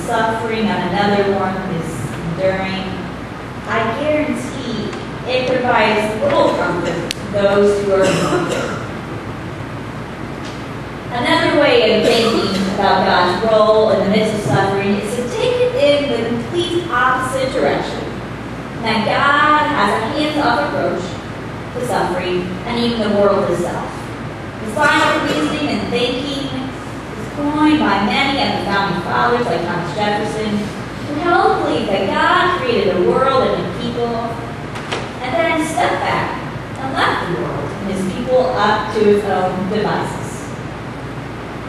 suffering on another one is enduring, I guarantee it provides little comfort to those who are afflicted. Another way of thinking about God's role in the midst of suffering is to take it in the complete opposite direction. That God has a hands-off approach to suffering and even the world itself. The line of reasoning and thinking is coined by many of the founding fathers like Thomas Jefferson, who held the belief that God created the world and the people, and then stepped back and left the world and his people up to his own devices,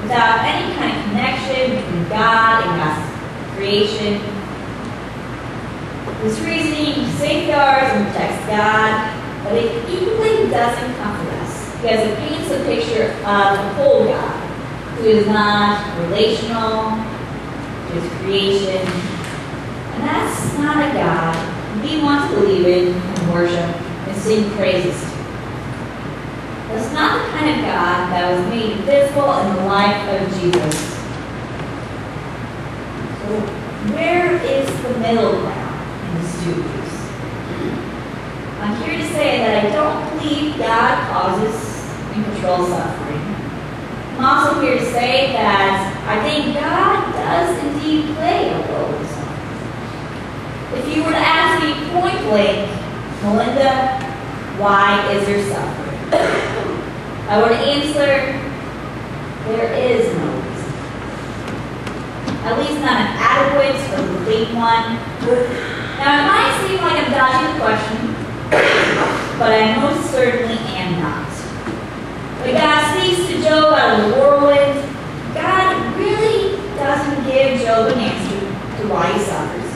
without any kind of connection between God and God's creation. This reasoning safeguards and protects God, but it equally doesn't comfort us, because it paints a picture of a cold God who is not relational to his creation. And that's not a God we want to believe in and worship and sing praises to. That's not the kind of God that was made visible in the life of Jesus. So where is the middle ground in this two-piece? I'm here to say that I don't believe God causes and controls suffering. I'm also here to say that I think God does indeed play a role in suffering. If you were to ask me point blank, Melinda, why is there suffering? I would answer, there is no reason. At least not an adequate or complete one. Now, it might seem like I'm dodging the question, but I most certainly am not. When God speaks to Job out of the whirlwind, God really doesn't give Job an answer to why he suffers.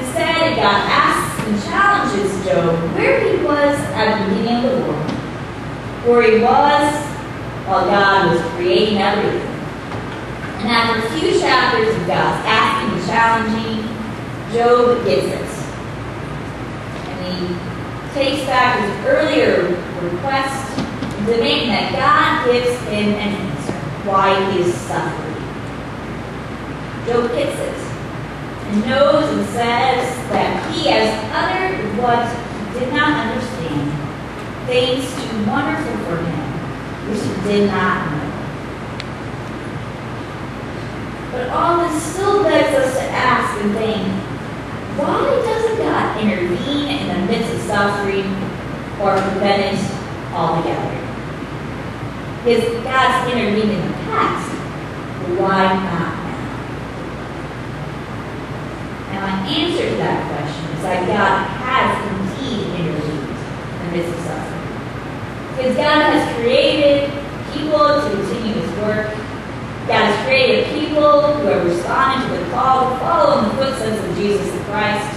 Instead, God asks and challenges Job where he was at the beginning of the world, where he was while God was creating everything. And after a few chapters of God's asking and challenging, Job gets it. And he takes back his earlier request, demanding that God gives him an answer why he is suffering. Job gets it and knows and says that he has uttered what he did not understand, things too wonderful for him, which he did not know. But all this still begs us to ask and think, why doesn't God intervene in the midst of suffering or prevent it altogether? Because God's intervened in the past, but why not now? And my answer to that question is that God has indeed intervened in the midst of suffering. Because God has created people to continue his work. God has created people who have responded to the call to follow in the footsteps of Jesus Christ.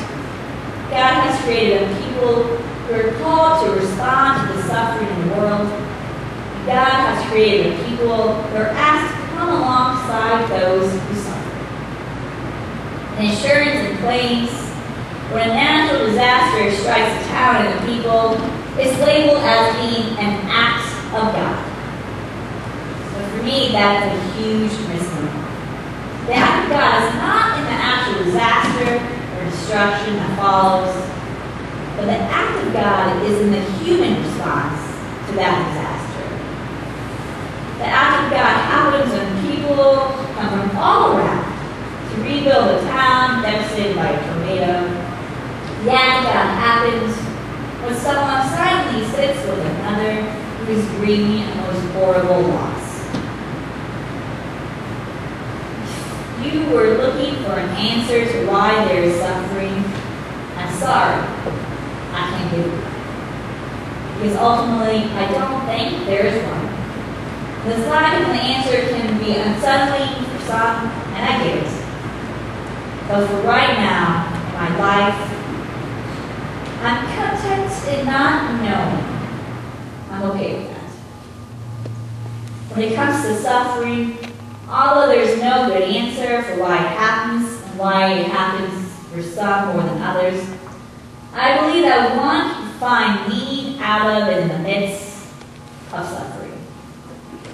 God has created a people who are called to respond to the suffering in the world. God has created a people who are asked to come alongside those who suffer. And insurance and claims, when a natural disaster strikes a town and the people, is labeled as being an act of God. For me, that's a huge misnomer. The act of God is not in the actual disaster or destruction that follows, but the act of God is in the human response to that disaster. The act of God happens when people come from all around to rebuild a town devastated by a tornado. The act of God happens when someone silently sits with another who is grieving a most horrible loss. You were looking for an answer to why there is suffering, I'm sorry, I can't give you one. Because ultimately, I don't think there is one. The sign of an answer can be unsettling for some, and I get it. But for right now, in my life, I'm content in not knowing. I'm okay with that. When it comes to suffering, although there's no good answer for why it happens and why it happens for some more than others, I believe that one can find meaning out of it in the midst of suffering.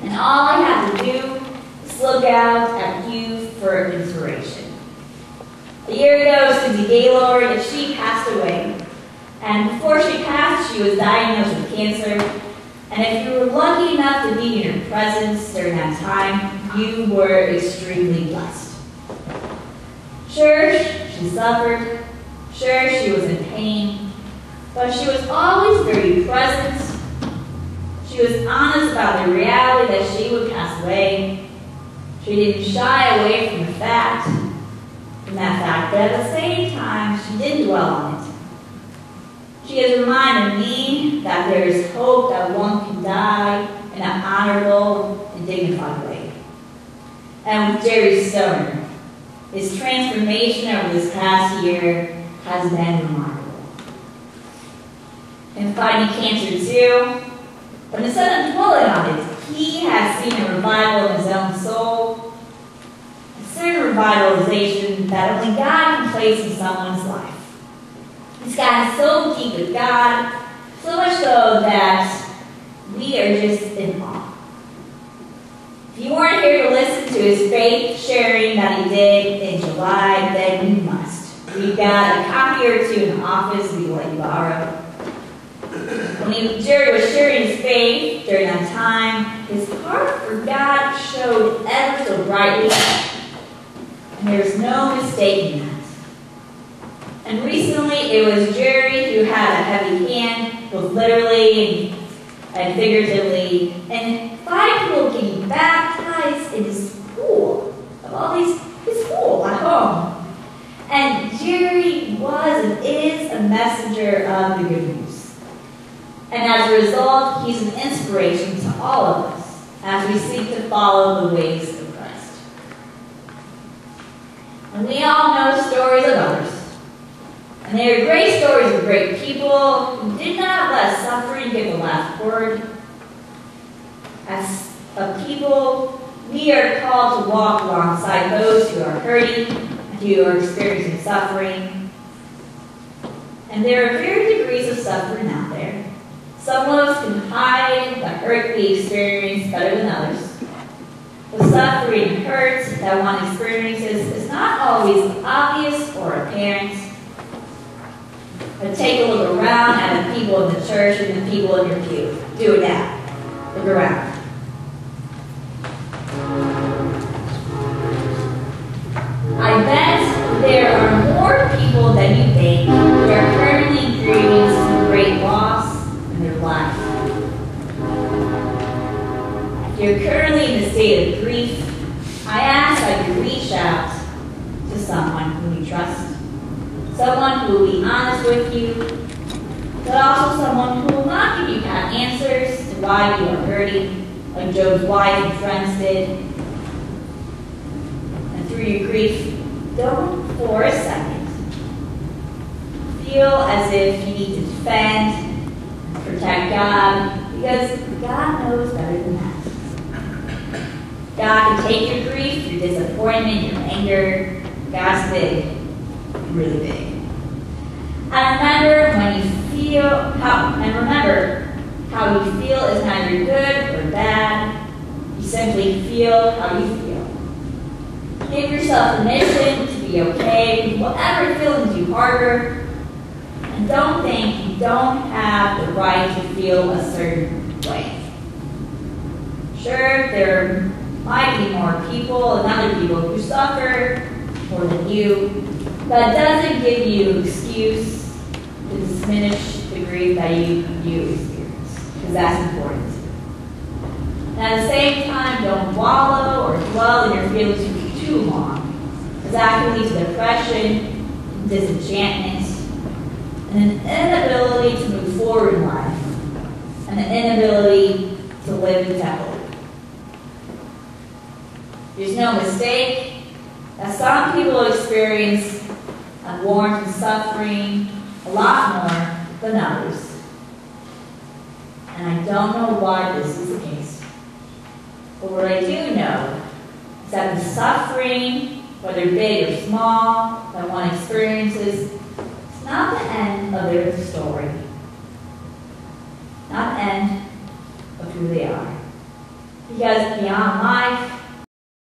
And all I have to do is look out at you for inspiration. A year ago, Susie Gaylord, she passed away. And before she passed, she was diagnosed with cancer. And if you were lucky enough to be in her presence during that time, you were extremely blessed. Sure, she suffered. Sure, she was in pain. But she was always very present. She was honest about the reality that she would pass away. She didn't shy away from that fact, but at the same time, she didn't dwell on it. She has reminded me that there is hope that one can die in an honorable and dignified way. And with Jerry Stoner, his transformation over this past year has been remarkable. In fighting cancer too, but instead of dwelling on it, he has seen a revival in his own soul, a certain revitalization that only God can place in someone's life. He's gotten so deep with God, so much so that we are just in awe. If you weren't here to listen to his faith sharing that he did in July, then you must. We've got a copy or two in the office we will let you borrow. When Jerry was sharing his faith during that time, his heart for God showed ever so brightly, and there's no mistaking that. And recently, it was Jerry who had a heavy hand, both literally and figuratively, and 5 people getting baptized in his pool, his pool at home. And Jerry was and is a messenger of the good news. And as a result, he's an inspiration to all of us as we seek to follow the ways of Christ. And we all know stories of others. And they are great stories of great people who did not let suffering get the last word. As a people, we are called to walk alongside those who are hurting and who are experiencing suffering. And there are varying degrees of suffering out there. Some of us can hide the hurt we experience better than others. The suffering and hurt that one experiences is not always obvious or apparent. But take a look around at the people in the church and the people in your pew. Do it now. Look around. I bet there are more people than you think who are currently experiencing some great loss in their life. If you're currently in a state of grief, I ask that you reach out to someone whom you trust. Someone who will be honest with you, but also someone who will not give you pat answers to why you are hurting, like Job's wife and friends did. And through your grief, don't for a second feel as if you need to defend and protect God, because God knows better than that. God can take your grief, your disappointment, your anger. God's big. Really big. And remember how you feel is neither good or bad. You simply feel how you feel. Give yourself permission to be okay with whatever feelings you harbor, and don't think you don't have the right to feel a certain way. Sure, there might be more people and other people who suffer more than you. That doesn't give you an excuse to diminish the grief that you experience, because that's important. And at the same time, don't wallow or dwell in your feelings for too long, because that can lead to depression, disenchantment, and an inability to move forward in life, and an inability to live into hope. There's no mistake that some people experience unwarranted and suffering a lot more than others. And I don't know why this is the case. But what I do know is that the suffering, whether big or small, that one experiences, is not the end of their story. Not the end of who they are. Because beyond life,